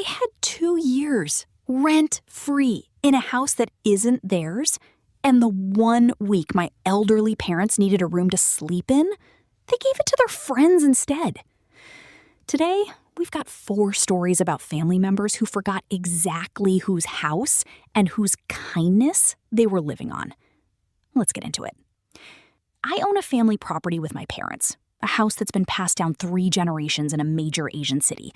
had 2 years rent-free in a house that isn't theirs, and the 1 week my elderly parents needed a room to sleep in, they gave it to their friends instead. Today, we've got 4 stories about family members who forgot exactly whose house and whose kindness they were living on. Let's get into it. I own a family property with my parents, a house that's been passed down 3 generations in a major Asian city.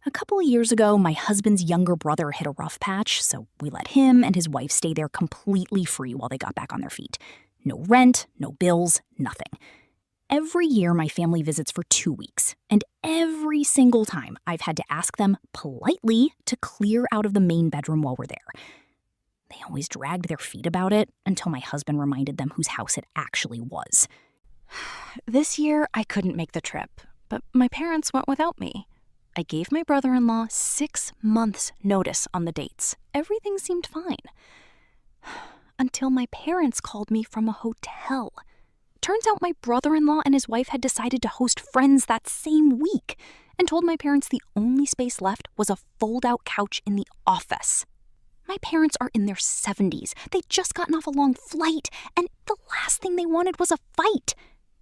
A couple of years ago, my husband's younger brother hit a rough patch, so we let him and his wife stay there completely free while they got back on their feet. No rent, no bills, nothing. Every year, my family visits for 2 weeks, and every single time I've had to ask them politely to clear out of the main bedroom while we're there. They always dragged their feet about it until my husband reminded them whose house it actually was. This year, I couldn't make the trip, but my parents went without me. I gave my brother-in-law 6 months' notice on the dates. Everything seemed fine. Until my parents called me from a hotel. Turns out my brother-in-law and his wife had decided to host friends that same week and told my parents the only space left was a fold-out couch in the office. My parents are in their 70s. They'd just gotten off a long flight, and the last thing they wanted was a fight.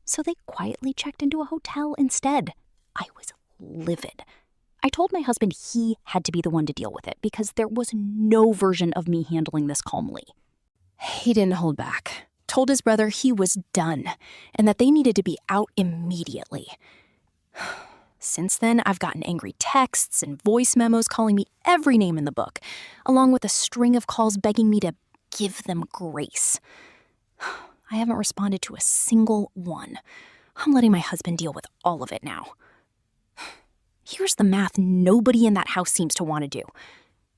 So they quietly checked into a hotel instead. I was livid. I told my husband he had to be the one to deal with it because there was no version of me handling this calmly. He didn't hold back. Told his brother he was done and that they needed to be out immediately. Since then, I've gotten angry texts and voice memos calling me every name in the book, along with a string of calls begging me to give them grace. I haven't responded to a single one. I'm letting my husband deal with all of it now. Here's the math nobody in that house seems to want to do.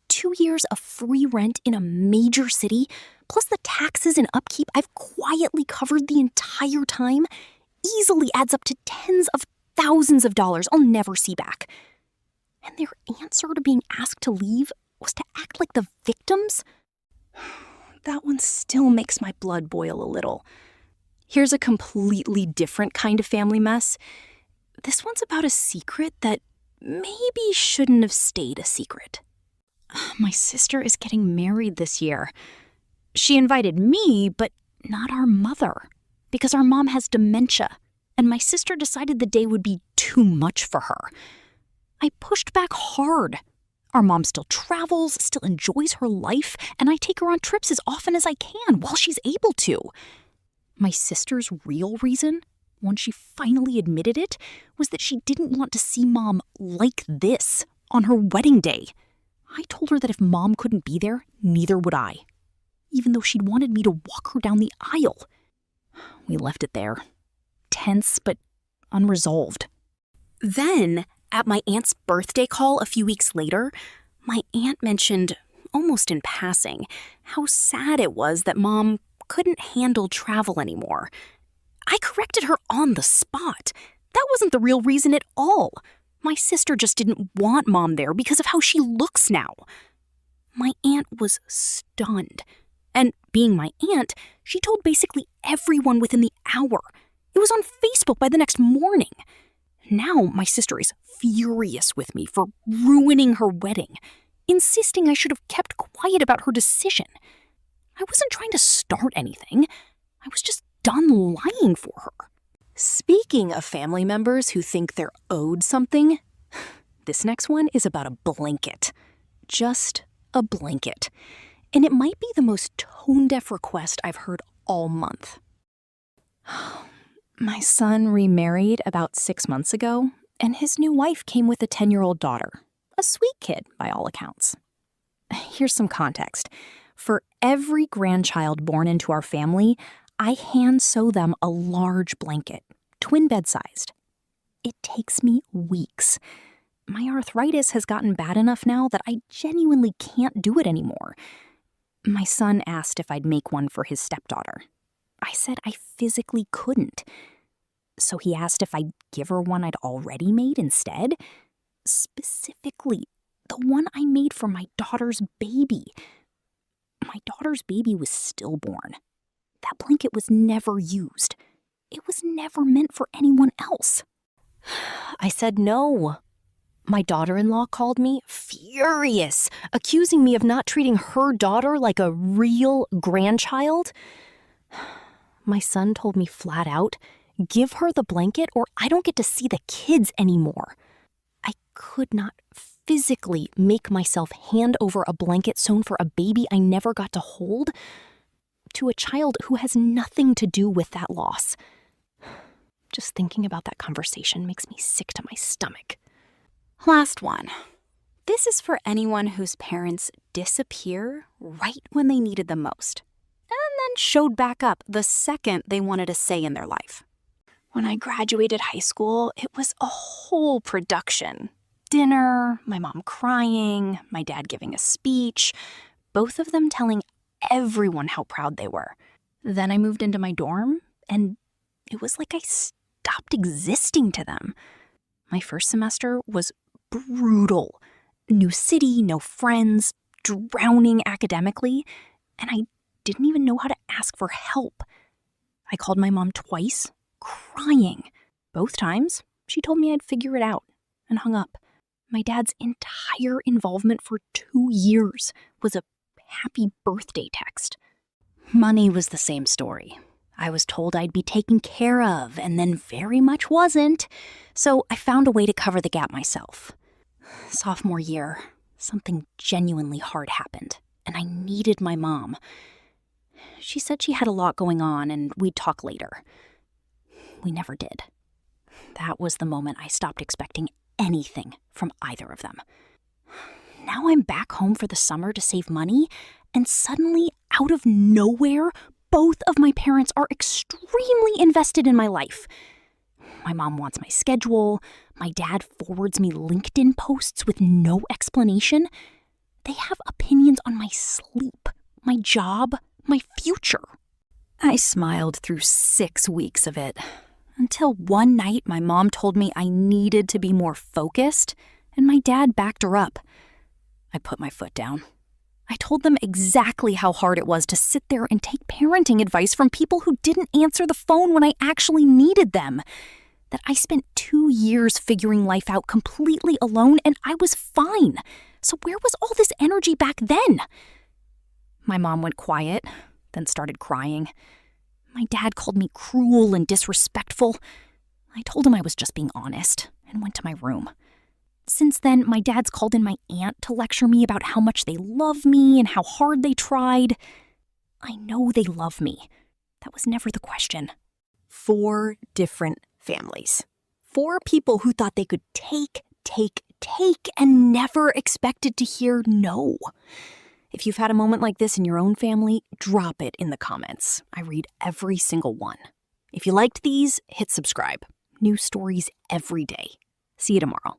2 years of free rent in a major city, plus the taxes and upkeep I've quietly covered the entire time, easily adds up to tens of thousands of dollars I'll never see back. And their answer to being asked to leave was to act like the victims? That one still makes my blood boil a little. Here's a completely different kind of family mess. This one's about a secret that maybe shouldn't have stayed a secret. My sister is getting married this year. She invited me, but not our mother, because our mom has dementia, and my sister decided the day would be too much for her. I pushed back hard. Our mom still travels, still enjoys her life, and I take her on trips as often as I can while she's able to. My sister's real reason, once she finally admitted it, was that she didn't want to see Mom like this on her wedding day. I told her that if Mom couldn't be there, neither would I, even though she'd wanted me to walk her down the aisle. We left it there, tense but unresolved. Then, at my aunt's birthday call a few weeks later, my aunt mentioned, almost in passing, how sad it was that Mom couldn't handle travel anymore. I corrected her on the spot. That wasn't the real reason at all. My sister just didn't want Mom there because of how she looks now. My aunt was stunned. And being my aunt, she told basically everyone within the hour. It was on Facebook by the next morning. Now my sister is furious with me for ruining her wedding, insisting I should have kept quiet about her decision. I wasn't trying to start anything. I was just done lying for her. Speaking of family members who think they're owed something, this next one is about a blanket. Just a blanket. And it might be the most tone-deaf request I've heard all month. My son remarried about 6 months ago, and his new wife came with a 10-year-old daughter. A sweet kid, by all accounts. Here's some context. For every grandchild born into our family, I hand sew them a large blanket, twin bed-sized. It takes me weeks. My arthritis has gotten bad enough now that I genuinely can't do it anymore. My son asked if I'd make one for his stepdaughter. I said I physically couldn't. So he asked if I'd give her one I'd already made instead. Specifically, the one I made for my daughter's baby. My daughter's baby was stillborn. That blanket was never used. It was never meant for anyone else. I said no. My daughter-in-law called me furious, accusing me of not treating her daughter like a real grandchild. My son told me flat out, give her the blanket or I don't get to see the kids anymore. I could not physically make myself hand over a blanket sewn for a baby I never got to hold to a child who has nothing to do with that loss. Just thinking about that conversation makes me sick to my stomach. Last one. This is for anyone whose parents disappear right when they needed them most, and then showed back up the second they wanted a say in their life. When I graduated high school, it was a whole production. Dinner, my mom crying, my dad giving a speech, both of them telling everyone how proud they were. Then I moved into my dorm, and it was like I stopped existing to them. My first semester was brutal. New city, no friends, drowning academically, and I didn't even know how to ask for help. I called my mom twice, crying. Both times, she told me I'd figure it out, and hung up. My dad's entire involvement for 2 years was a happy birthday text. Money was the same story. I was told I'd be taken care of, and then very much wasn't, so I found a way to cover the gap myself. Sophomore year, something genuinely hard happened, and I needed my mom. She said she had a lot going on and we'd talk later. We never did. That was the moment I stopped expecting anything from either of them. Now I'm back home for the summer to save money, and suddenly, out of nowhere, both of my parents are extremely invested in my life. My mom wants my schedule. My dad forwards me LinkedIn posts with no explanation. They have opinions on my sleep, my job, my future. I smiled through 6 weeks of it, until one night my mom told me I needed to be more focused, and my dad backed her up. I put my foot down. I told them exactly how hard it was to sit there and take parenting advice from people who didn't answer the phone when I actually needed them. That I spent 2 years figuring life out completely alone, and I was fine. So where was all this energy back then? My mom went quiet, then started crying. My dad called me cruel and disrespectful. I told him I was just being honest, and went to my room. Since then, my dad's called in my aunt to lecture me about how much they love me and how hard they tried. I know they love me. That was never the question. 4 different families. 4 people who thought they could take, and never expected to hear no. If you've had a moment like this in your own family, drop it in the comments. I read every single one. If you liked these, hit subscribe. New stories every day. See you tomorrow.